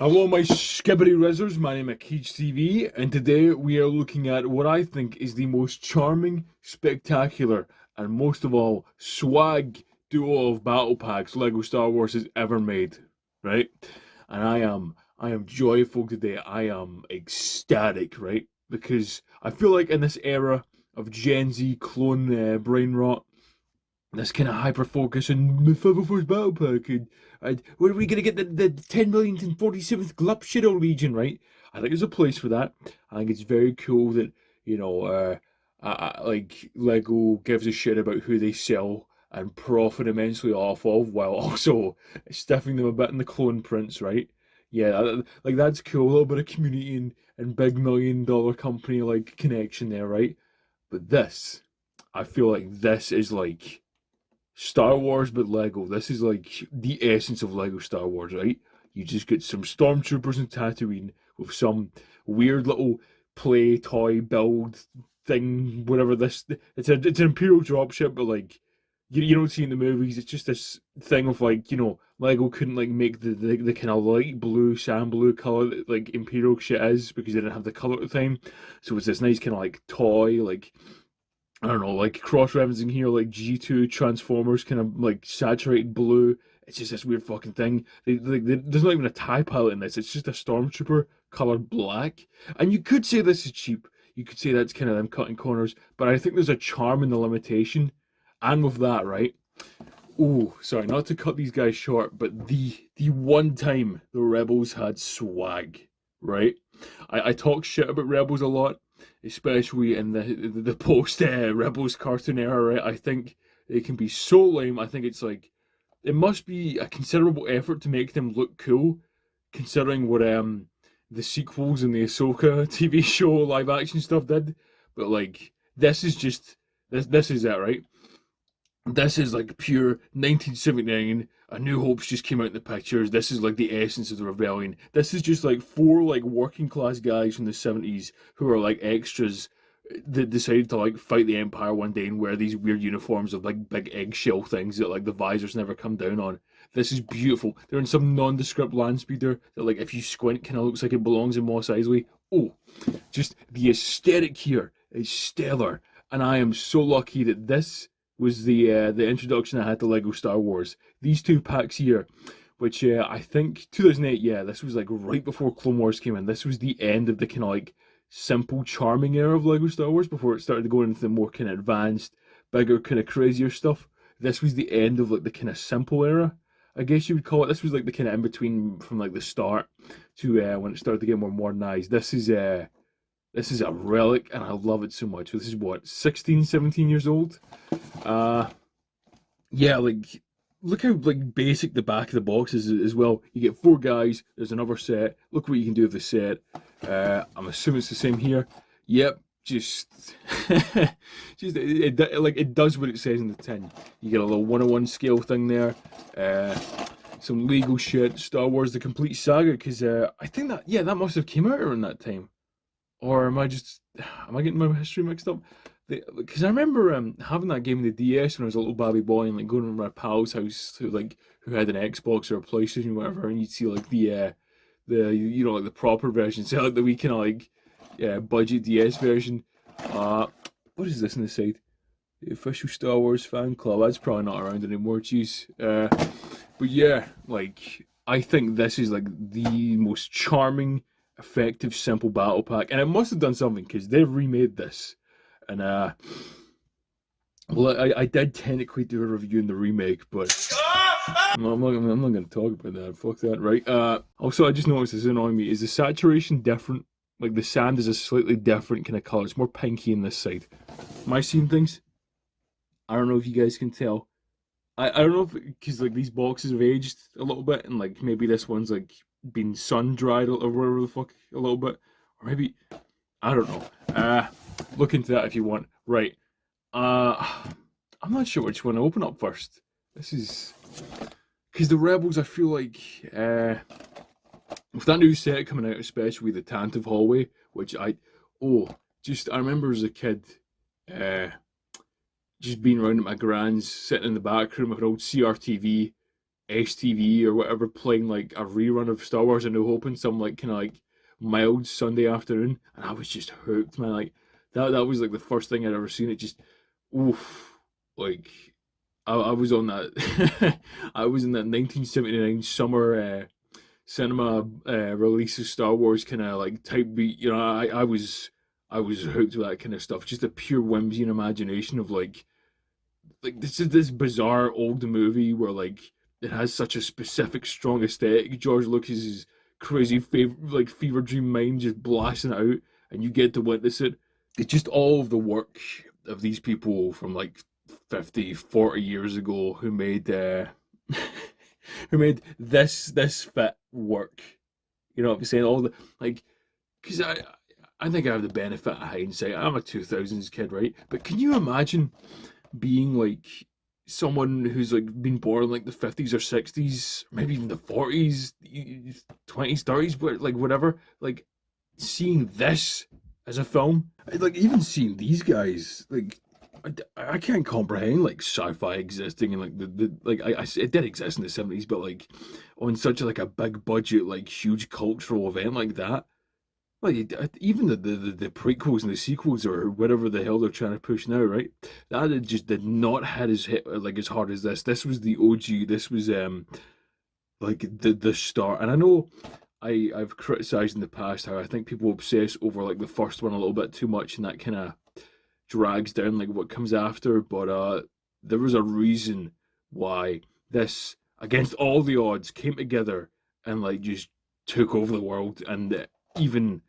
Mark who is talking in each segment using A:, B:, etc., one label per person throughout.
A: Hello, my skibbity rizzers. My name is Keej TV, and today we are looking at what I think is the most charming, spectacular, and most of all, swag duo of battle packs Lego Star Wars has ever made. Right? And I am joyful today. I am ecstatic, right? Because I feel like in this era of Gen Z clone brain rot, this kind of hyper focus on the 501st Battle Pack and where are we going to get the 10 millionth and 47th Glup Shadow Legion, right? I think there's a place for that. I think it's very cool that, like Lego gives a shit about who they sell and profit immensely off of while also stiffing them a bit in the clone prints, right? Yeah, like that's cool. A little bit of community and big $1 million company like connection there, right? But this, I feel like this is like Star Wars but Lego. This is like the essence of Lego Star Wars, right? You just get some stormtroopers in Tatooine with some weird little play toy build thing, whatever this. It's an Imperial dropship, but like you don't see in the movies. It's just this thing of like Lego couldn't like make the kind of light blue, sand blue color that like Imperial shit is because they didn't have the color at the time. So it's this nice kind of like toy like I don't know, like cross-referencing here, like G2 Transformers, kind of like saturated blue. It's just this weird fucking thing. There's not even a TIE pilot in this. It's just a stormtrooper colored black. And you could say this is cheap. You could say that's kind of them cutting corners. But I think there's a charm in the limitation. And with that, right? Oh, sorry, not to cut these guys short, but the one time the Rebels had swag, right? I talk shit about Rebels a lot, especially in the post Rebels cartoon era, right? I think it can be so lame. I think it's like it must be a considerable effort to make them look cool, considering what the sequels and the Ahsoka TV show live action stuff did. But like this is just this is it, right? This is like pure 1979. A New Hope's just came out in the pictures. This is like the essence of the rebellion. This is just like four like working class guys from the 70s who are like extras that decided to like fight the Empire one day and wear these weird uniforms of like big eggshell things that like the visors never come down on. This is beautiful. They're in some nondescript land speeder that like if you squint kind of looks like it belongs in Mos Eisley. Oh, just the aesthetic here is stellar. And I am so lucky that this was the introduction I had to Lego Star Wars. These two packs here, which I think 2008, yeah, this was like right before Clone Wars came in. This was the end of the kind of like simple, charming era of Lego Star Wars before it started to go into the more kind of advanced, bigger, kind of crazier stuff. This was the end of like the kind of simple era, I guess you would call it. This was like the kind of in between from like the start to when it started to get more modernized. This is a relic and I love it so much. This is what, 16, 17 years old? Uh, yeah, like look how like basic the back of the box is as well. You get four guys. There's another set. Look what you can do with the set. I'm assuming it's the same here. Yep, just just like it does what it says in the tin. You get a little 101 scale thing there. Some legal shit. Star Wars: The Complete Saga, because I think that yeah that must have came out around that time. Or am I getting my history mixed up? Because I remember having that game in the DS when I was a little baby boy and like going to my pal's house who had an Xbox or a PlayStation or whatever, and you'd see like the like the proper version, so like the wee kind of like budget DS version. What is this on the side? The official Star Wars fan club. That's probably not around anymore. Jeez. But yeah, like I think this is like the most charming, effective, simple battle pack, and it must have done something because they've remade this. And well, I did technically do a review in the remake, but I'm not going to talk about that. Fuck that, right? Also, I just noticed this is annoying me. Is the saturation different? Like the sand is a slightly different kind of color. It's more pinky in this side. Am I seeing things? I don't know if you guys can tell. I don't know if because like these boxes have aged a little bit, and like maybe this one's like been sun dried or whatever the fuck a little bit, or maybe I don't know. Look into that if you want. Right. I'm not sure which one to open up first. This is because the Rebels. I feel like with that new set coming out, especially the Tantive hallway, which I remember as a kid, just being around at my grand's, sitting in the back room of an old CRTV, STV or whatever playing like a rerun of Star Wars: A New Hope in some like kind of like mild Sunday afternoon, and I was just hooked, man. Like that was like the first thing I'd ever seen. It just, oof, like I was on that. I was in that 1979 summer cinema release of Star Wars kind of like type beat. You know, I was hooked with that kind of stuff. Just a pure whimsy and imagination of like this is this bizarre old movie where like it has such a specific strong aesthetic. George Lucas's crazy like fever dream mind just blasting it out, and you get to witness it. It's just all of the work of these people from like 50, 40 years ago who made who made this fit work. You know what I'm saying? All the like, because I think I have the benefit of hindsight. I'm a 2000s kid, right? But can you imagine being like someone who's like been born in like the 50s or 60s, maybe even the 40s, 20s, 30s, but like whatever, like seeing this as a film, like even seeing these guys, like I can't comprehend like sci-fi existing and like the like it did exist in the 70s, but like on such like a big budget, like huge cultural event like that. Like even the prequels and the sequels or whatever the hell they're trying to push now, right? That it just did not hit like as hard as this. This was the OG. This was like the start. And I know I've criticized in the past how I think people obsess over like the first one a little bit too much, and that kind of drags down like what comes after. But there was a reason why this, against all the odds, came together and like just took over the world. And even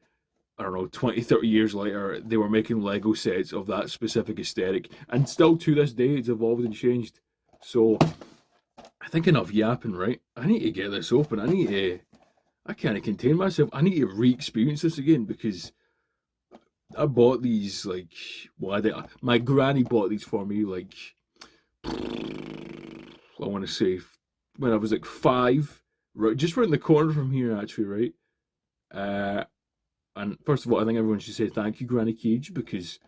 A: I don't know, 20, 30 years later, they were making Lego sets of that specific aesthetic. And still to this day, it's evolved and changed. So I think enough yapping, right? I need to get this open. I can't contain myself. I need to re experience this again because I bought these, like, my granny bought these for me, like, I want to say when I was like 5, right, just right in the corner from here, actually, right? Uh, And first of all, I think everyone should say thank you, Granny Keej, because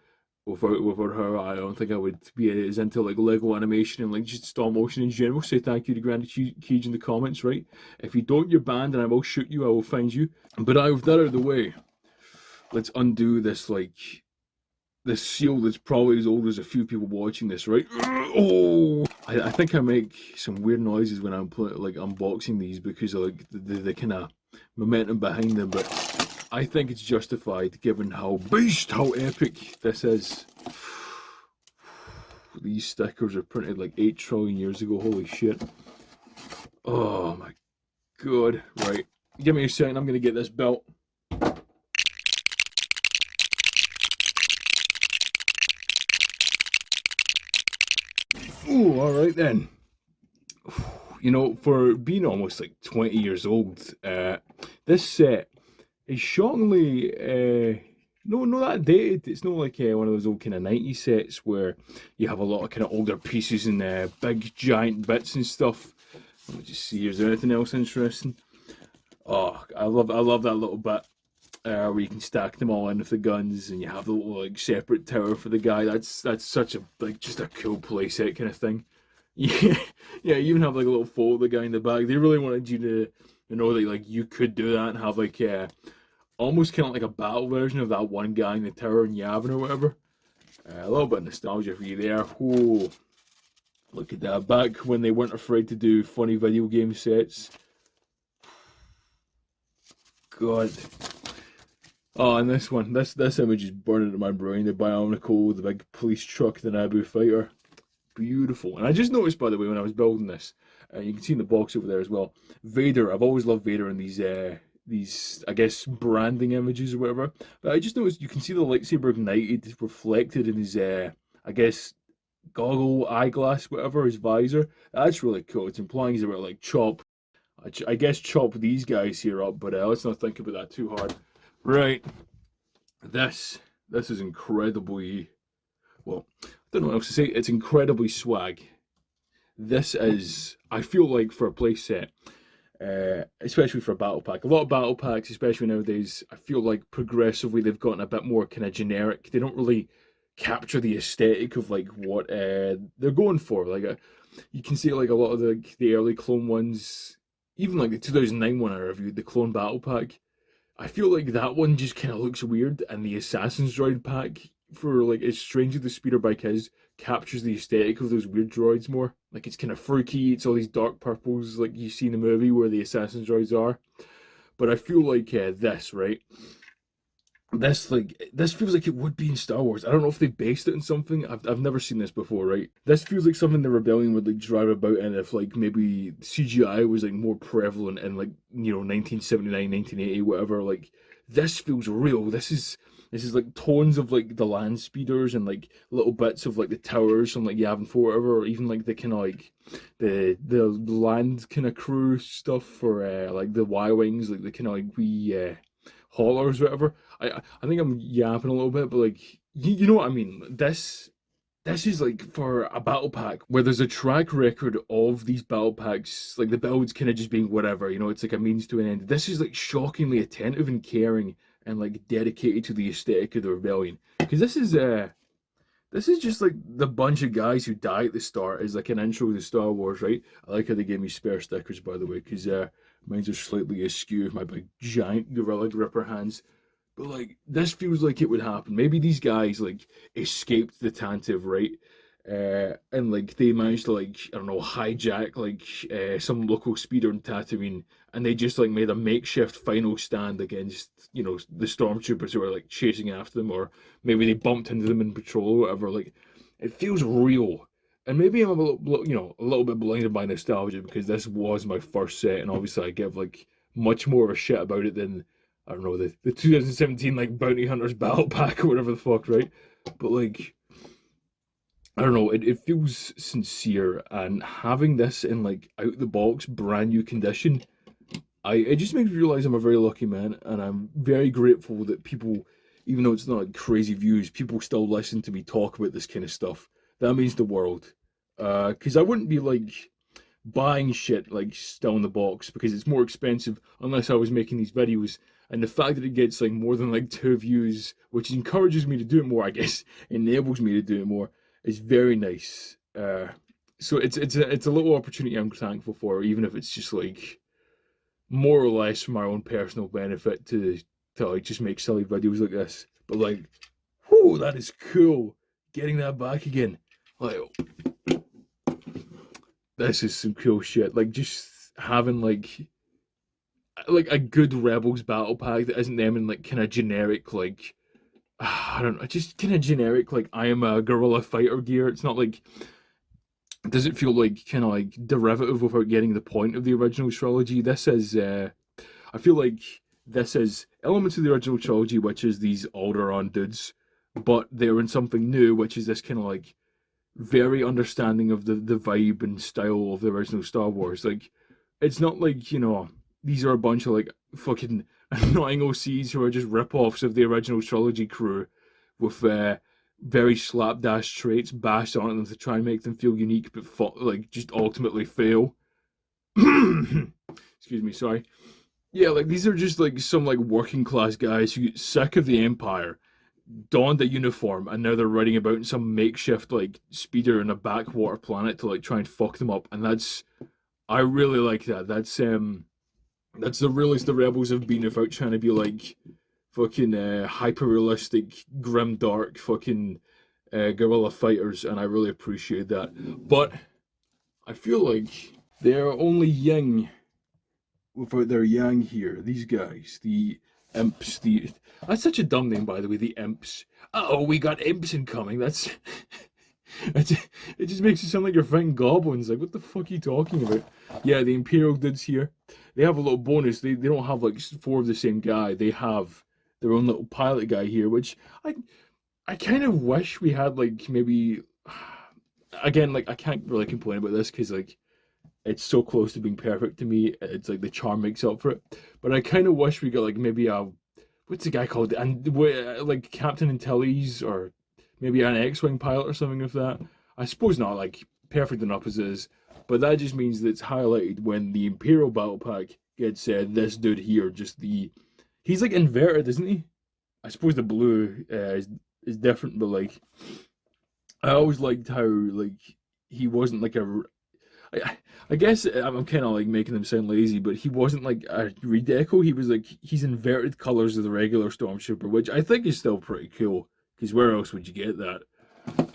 A: without her, I don't think I would be as into like Lego animation and like just stop motion in general. Say thank you to Granny Keej in the comments, right? If you don't, you're banned, and I will shoot you. I will find you. But out of that out of the way, let's undo this this seal that's probably as old as a few people watching this, right? Oh, I think I make some weird noises when I'm like unboxing these because of like the kind of momentum behind them, but I think it's justified given how beast, how epic this is. These stickers are printed like 8 trillion years ago. Holy shit. Oh my god. Right. Give me a second. I'm going to get this belt. Ooh, alright then. You know, for being almost like 20 years old, this set is shockingly no that dated. It's not like one of those old kind of 90s sets where you have a lot of kind of older pieces and big giant bits and stuff. Let me just see. Is there anything else interesting? Oh, I love that little bit where you can stack them all in with the guns, and you have the little like separate tower for the guy. That's such a like just a cool playset kind of thing. Yeah, yeah. You even have like a little photo of the guy in the back. They really wanted you to know that like you could do that and have like almost kind of like a battle version of that one guy in the tower in Yavin or whatever. A little bit of nostalgia for you there. Whoa, look at that. Back when they weren't afraid to do funny video game sets. God. Oh, and this one, this image is burning in my brain. The Bionicle, the big police truck, the Naboo fighter. Beautiful. And I just noticed, by the way, when I was building this, you can see in the box over there as well, Vader. I've always loved Vader in these I guess branding images or whatever. But I just noticed you can see the lightsaber ignited reflected in his I guess goggle, eyeglass, whatever, his visor. That's really cool. It's implying he's about like chop. I guess chop these guys here up, but let's not think about that too hard. Right. This is incredibly well. I don't know what else to say. It's incredibly swag. This is I feel like for a playset. Especially for a battle pack. A lot of battle packs, especially nowadays, I feel like progressively they've gotten a bit more kind of generic. They don't really capture the aesthetic of like what they're going for. Like you can see like a lot of the early clone ones, even like the 2009 one I reviewed, the Clone Battle Pack. I feel like that one just kind of looks weird, and the Assassin's Droid pack, for like as strange as the speeder bike is, captures the aesthetic of those weird droids more. Like it's kind of freaky. It's all these dark purples, like you see in the movie where the Assassin's Droids are. But I feel like this right. This feels like it would be in Star Wars. I don't know if they based it on something. I've never seen this before, right? This feels like something the Rebellion would like drive about in if like maybe CGI was like more prevalent in like 1979, 1980, whatever. Like this feels real. This is like tones of like the land speeders and like little bits of like the towers from like Yavin 4 or whatever, or even like the kind of like the land kind of crew stuff for like the Y wings, like the kind of like wee haulers, whatever. I think I'm yapping a little bit, but like you know what I mean. This is like for a battle pack where there's a track record of these battle packs, like the builds kind of just being whatever, it's like a means to an end. This is like shockingly attentive and caring and like dedicated to the aesthetic of the rebellion. Because this is just like the bunch of guys who die at the start as like an intro to Star Wars, right? I like how they gave me spare stickers, by the way, because mine's are slightly askew with my big giant gorilla gripper hands. But like this feels like it would happen. Maybe these guys like escaped the Tantive, right? And like they managed to like I don't know hijack like some local speeder in Tatooine, and they just like made a makeshift final stand against the stormtroopers who are like chasing after them, or maybe they bumped into them in patrol or whatever. Like it feels real, and maybe I'm a little bit blinded by nostalgia because this was my first set, and obviously I give like much more of a shit about it than I don't know the 2017 like Bounty Hunters Battle Pack or whatever the fuck, right? But like I don't know, it feels sincere, and having this in like out the box brand new condition, it just makes me realize I'm a very lucky man, and I'm very grateful that people, even though it's not like crazy views, people still listen to me talk about this kind of stuff. That means the world. Because I wouldn't be like buying shit like still in the box because it's more expensive unless I was making these videos. And the fact that it gets like more than like 2 views, which encourages me to do it more, I guess, enables me to do it more, is very nice. So it's a little opportunity I'm thankful for, even if it's just like more or less for my own personal benefit to like just make silly videos like this. But like, whoo, that is cool. Getting that back again. Like this is some cool shit. Like just having like a good Rebels battle pack that isn't them in like kind of generic like I don't know, just kind of generic like I am a guerrilla fighter gear. It's not like it doesn't feel like kind of like derivative without getting the point of the original trilogy. This is I feel like this is elements of the original trilogy, which is these Alderaan dudes, but they're in something new, which is this kind of like very understanding of the vibe and style of the original Star Wars. Like, it's not like, these are a bunch of like fucking annoying OCs who are just rip-offs of the original trilogy crew with very slapdash traits bashed on them to try and make them feel unique, but like just ultimately fail. Excuse me, sorry. Yeah, like these are just like some like working class guys who get sick of the Empire, donned a uniform, and now they're riding about in some makeshift like speeder in a backwater planet to like try and fuck them up. And I really like that. That's the realest the rebels have been without trying to be like fucking hyper realistic, grim dark fucking guerrilla fighters, and I really appreciate that. But I feel like they're only yang without their yang here. These guys, the imps, that's such a dumb name, by the way, the imps. Oh, we got imps incoming. That's it just makes it sound like you're fighting goblins. Like, what the fuck are you talking about? Yeah, the Imperial dudes here. They have a little bonus. They don't have like 4 of the same guy. They have their own little pilot guy here, which I kind of wish we had like maybe again, like I can't really complain about this because like it's so close to being perfect to me. It's like the charm makes up for it. But I kind of wish we got like maybe what's the guy called? And like Captain Antilles, or maybe an X-wing pilot or something of that. I suppose not like perfect enough as it is, but that just means that it's highlighted when the Imperial Battle Pack gets this dude here. He's like inverted, isn't he? I suppose the blue is is different, but like I always liked how like he wasn't like a. I guess I'm kind of like making him sound lazy, but he wasn't like a redeco. He was like he's inverted colors of the regular Stormtrooper, which I think is still pretty cool. Because where else would you get that?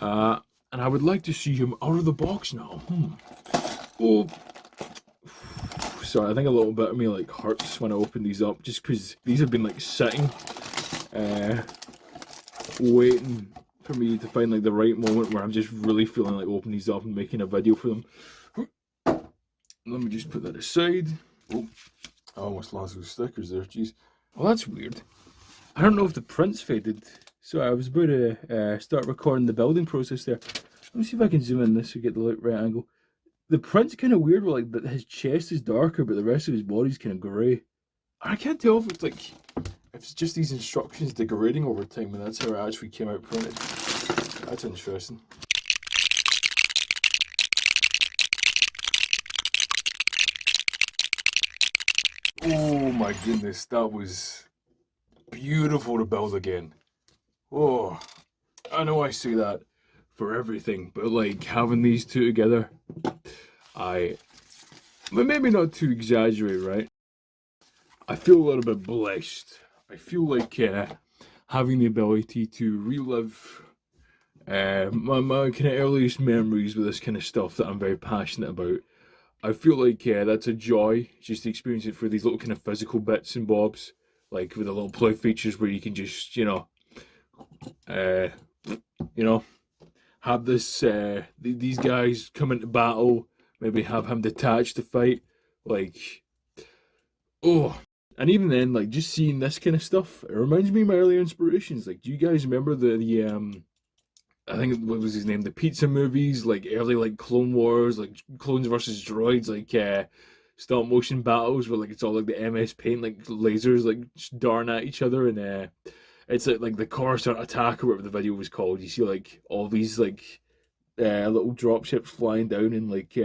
A: Uh, and I would like to see him out of the box now. Oh, sorry, I think a little bit of me like hurts when I open these up, just because these have been like sitting, waiting for me to find like the right moment where I'm just really feeling like opening these up and making a video for them. Let me just put that aside. Oh, I almost lost those stickers there. Jeez. Well, that's weird. I don't know if the print's faded. So I was about to start recording the building process there. Let me see if I can zoom in this to get the right angle. The print's kind of weird, like, but his chest is darker, but the rest of his body's kind of grey. I can't tell if it's like, if it's just these instructions degrading over time, and that's how it actually came out printed. That's interesting. Oh my goodness, that was beautiful to build again. Oh, I know I say that for everything, but like having these two together, maybe not to exaggerate, right? I feel a little bit blessed. I feel like having the ability to relive my kind of earliest memories with this kind of stuff that I'm very passionate about. I feel like that's a joy just to experience it for these little kind of physical bits and bobs, like with the little play features where you can just, uh, you know, have this these guys come into battle, maybe have him detached to fight, like oh, and even then, like just seeing this kind of stuff, it reminds me of my earlier inspirations. Like, do you guys remember the I think what was his name, the pizza movies, like early like Clone Wars, like clones versus droids, like stop motion battles where like it's all like the MS Paint, like lasers like just darting at each other, and it's like the Coruscant attack or whatever the video was called. You see like all these like little drop ships flying down and like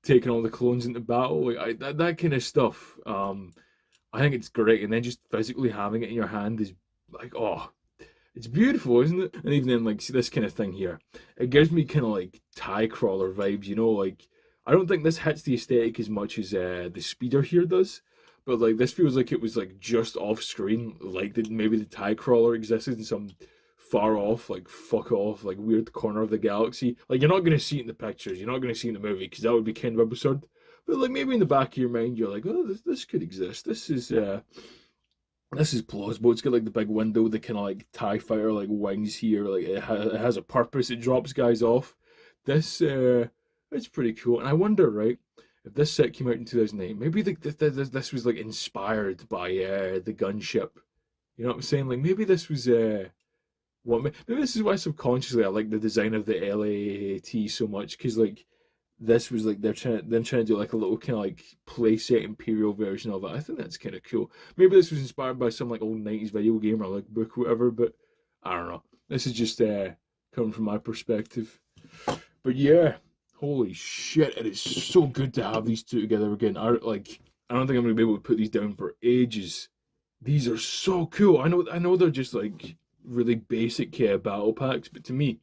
A: taking all the clones into battle. Like that kind of stuff. I think it's great, and then just physically having it in your hand is like it's beautiful, isn't it? And even then, like, see this kind of thing here, it gives me kind of like tie crawler vibes, like I don't think this hits the aesthetic as much as the speeder here does, but like this feels like it was like just off screen, like maybe the tie crawler existed in some far off, like fuck off, like weird corner of the galaxy. Like you're not gonna see it in the pictures, you're not gonna see it in the movie because that would be kind of absurd. But like maybe in the back of your mind, you're like, oh, this could exist. This is plausible. It's got like the big window, the kind of like TIE fighter like wings here. Like it has a purpose. It drops guys off. This it's pretty cool. And I wonder, right, if this set came out in 2008, maybe this was like inspired by the gunship. You know what I'm saying? Like maybe this was maybe this is why subconsciously I like the design of the LAAT so much because like this was like they're trying to do like a little kind of like playset imperial version of it. I think that's kind of cool. Maybe this was inspired by some like old 90s video game or like book or whatever, but I don't know. This is just coming from my perspective. But yeah, holy shit, it is so good to have these two together again. I don't think I'm gonna be able to put these down for ages. These are so cool. I know they're just like really basic battle packs, but to me,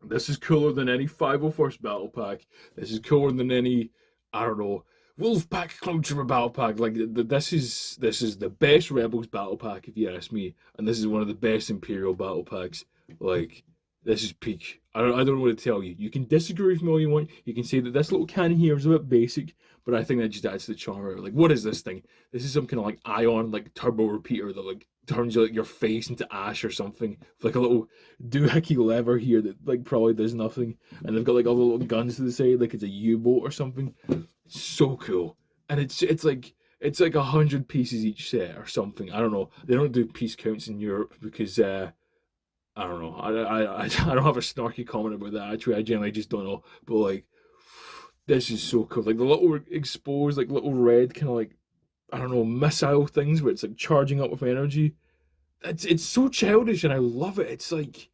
A: this is cooler than any 501st battle pack. This is cooler than any, I don't know, Wolfpack Clone Trooper battle pack. Like this is the best Rebels battle pack if you ask me, and this is one of the best Imperial battle packs. Like this is peak. I don't know what to tell you. You can disagree with me all you want. You can say that this little cannon here is a bit basic, but I think that just adds to the charm. Like what is this thing? This is some kind of like ion like turbo repeater that like turns like your face into ash or something. With, like a little doohickey lever here that like probably does nothing, and they've got like all the little guns to the side, like it's a U-boat or something. It's so cool, and it's like 100 pieces each set or something. I don't know. They don't do piece counts in Europe because I don't know. I don't have a snarky comment about that. Actually, I generally just don't know. But like, this is so cool. Like the little exposed, like little red kind of like I don't know missile things where it's like charging up with energy. It's so childish and I love it. It's like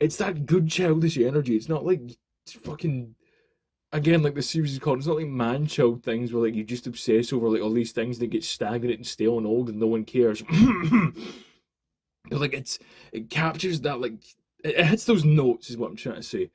A: it's that good childish energy. It's not like it's fucking again like the series is called. It's not like Manchild things where like you just obsess over like all these things that get stagnant and stale and old and no one cares. Like it captures that, like it hits those notes is what I'm trying to say.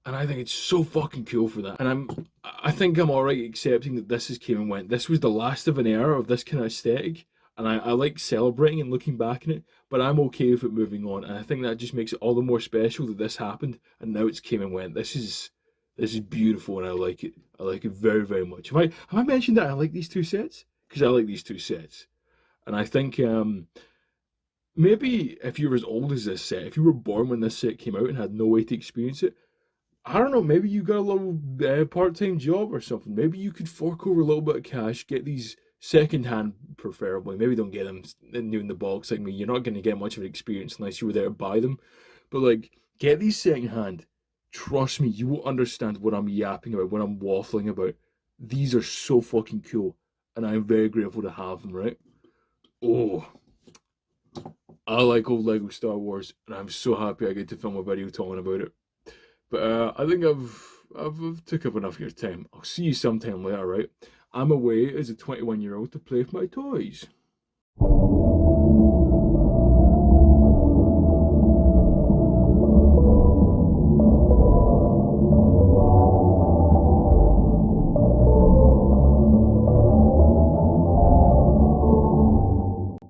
A: And I think it's so fucking cool for that. And I think I'm alright accepting that this has came and went. This was the last of an era of this kind of aesthetic. And I like celebrating and looking back on it, but I'm okay with it moving on. And I think that just makes it all the more special that this happened and now it's came and went. This is beautiful and I like it. I like it very, very much. Have I mentioned that I like these two sets? Because I like these two sets. And I think maybe if you were as old as this set, if you were born when this set came out and had no way to experience it, I don't know, maybe you got a little part-time job or something. Maybe you could fork over a little bit of cash, get these second-hand, preferably. Maybe don't get them new in the box like me. You're not going to get much of an experience unless you were there to buy them. But like, get these second-hand. Trust me, you will understand what I'm yapping about, what I'm waffling about. These are so fucking cool, and I'm very grateful to have them, right? Oh, I like old Lego Star Wars, and I'm so happy I get to film a video talking about it. But I think I've took up enough of your time. I'll see you sometime later, right? I'm away as a 21-year-old to play with my toys.